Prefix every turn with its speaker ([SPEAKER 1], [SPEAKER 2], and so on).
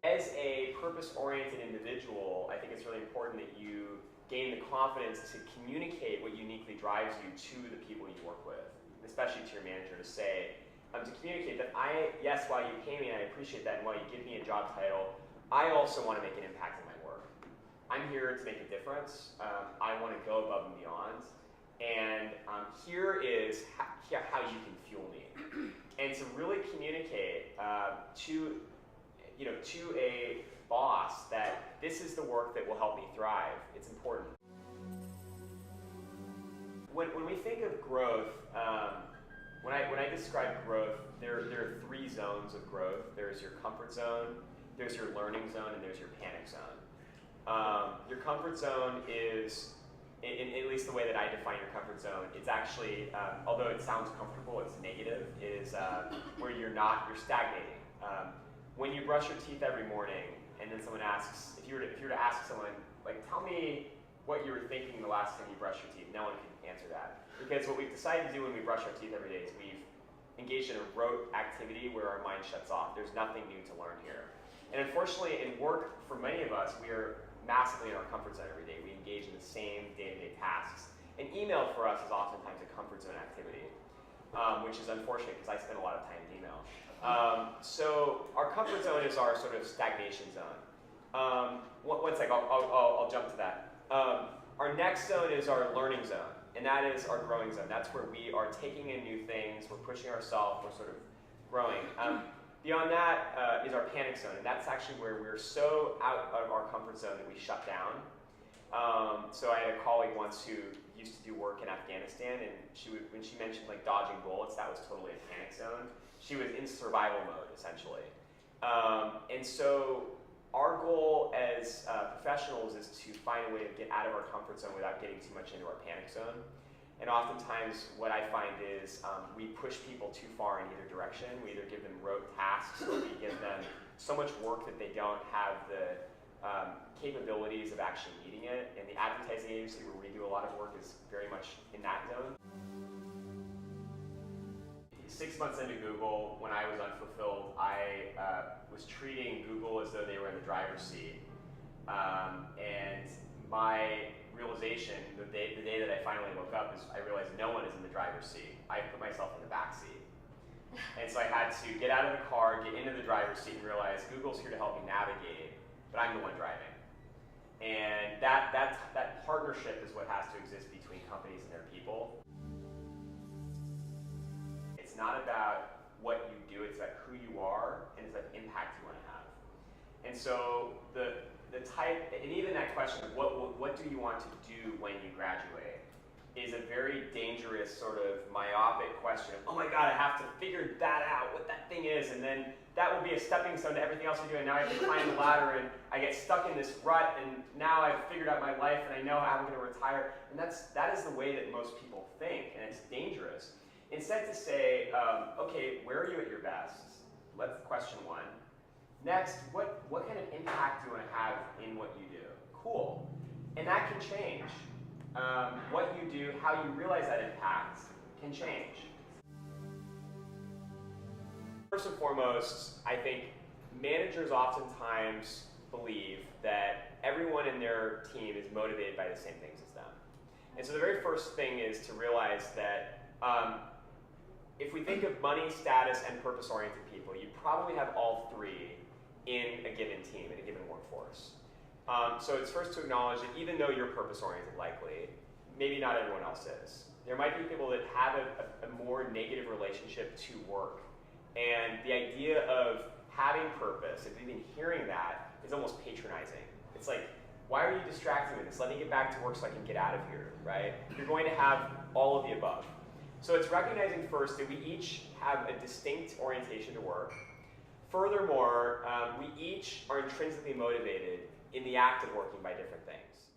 [SPEAKER 1] As a purpose-oriented individual, I think it's really important that you gain the confidence to communicate what uniquely drives you to the people you work with, especially to your manager, to say, to communicate that yes, while you pay me and I appreciate that, and while you give me a job title, I also want to make an impact in my work. I'm here to make a difference. I want to go above and beyond. And here is how you can fuel me. And to really communicate to a boss that this is the work that will help me thrive, it's important. When we think of growth, when I describe growth, there are three zones of growth. There's your comfort zone, there's your learning zone, and there's your panic zone. Your comfort zone is, at least the way that I define your comfort zone, it's actually, although it sounds comfortable, it's negative, is where you're stagnating. When you brush your teeth every morning, and then someone asks, if you were to ask someone, like, tell me what you were thinking the last time you brushed your teeth, no one can answer that. Because what we've decided to do when we brush our teeth every day is we've engaged in a rote activity where our mind shuts off. There's nothing new to learn here. And unfortunately, in work, for many of us, we are massively in our comfort zone every day. We engage in the same day-to-day tasks. And email for us is oftentimes a comfort zone activity, which is unfortunate because I spend a lot of time in email. So our comfort zone is our sort of stagnation zone. One sec, I'll jump to that. Our next zone is our learning zone, and that is our growing zone. That's where we are taking in new things, we're pushing ourselves, we're sort of growing. Beyond that is our panic zone, and that's actually where we're so out of our comfort zone that we shut down. So I had a colleague once who used to do work in Afghanistan, and when she mentioned like dodging bullets, that was totally a panic zone. She was in survival mode, essentially. And so our goal as professionals is to find a way to get out of our comfort zone without getting too much into our panic zone. And oftentimes what I find is we push people too far in either direction. We either give them rote tasks or we give them so much work that they don't have the capabilities of actually meeting it. And the advertising agency where we do a lot of work is very much in that zone. 6 months into Google, when I was unfulfilled, I was treating Google as though they were in the driver's seat. And my realization, the day that I finally woke up, is I realized no one is in the driver's seat. I put myself in the back seat. And so I had to get out of the car, get into the driver's seat, and realize Google's here to help me navigate, but I'm the one driving. And that partnership is what has to exist between companies and their people. It's not about what you do, it's about who you are, and it's about the impact you want to have. And so the type, and even that question of what do you want to do when you graduate, is a very dangerous sort of myopic question of, oh my God, I have to figure that out, what that thing is, and then that will be a stepping stone to everything else I'm doing. Now I have to climb the ladder, and I get stuck in this rut, and now I've figured out my life, and I know how I'm going to retire. And that is the way that most people think, and it's dangerous. Instead to say, okay, where are you at your best? That's question one. Next, what kind of impact do you want to have in what you do? Cool. And that can change. What you do, how you realize that impact can change. First and foremost, I think managers oftentimes believe that everyone in their team is motivated by the same things as them. And so the very first thing is to realize that if we think of money, status, and purpose-oriented people, you probably have all three in a given team, in a given workforce. So it's first to acknowledge that even though you're purpose-oriented likely, maybe not everyone else is. There might be people that have a more negative relationship to work. And the idea of having purpose, if even hearing that, is almost patronizing. It's like, why are you distracting me with this? Let me get back to work so I can get out of here, right? You're going to have all of the above. So it's recognizing first that we each have a distinct orientation to work. Furthermore, we each are intrinsically motivated in the act of working by different things.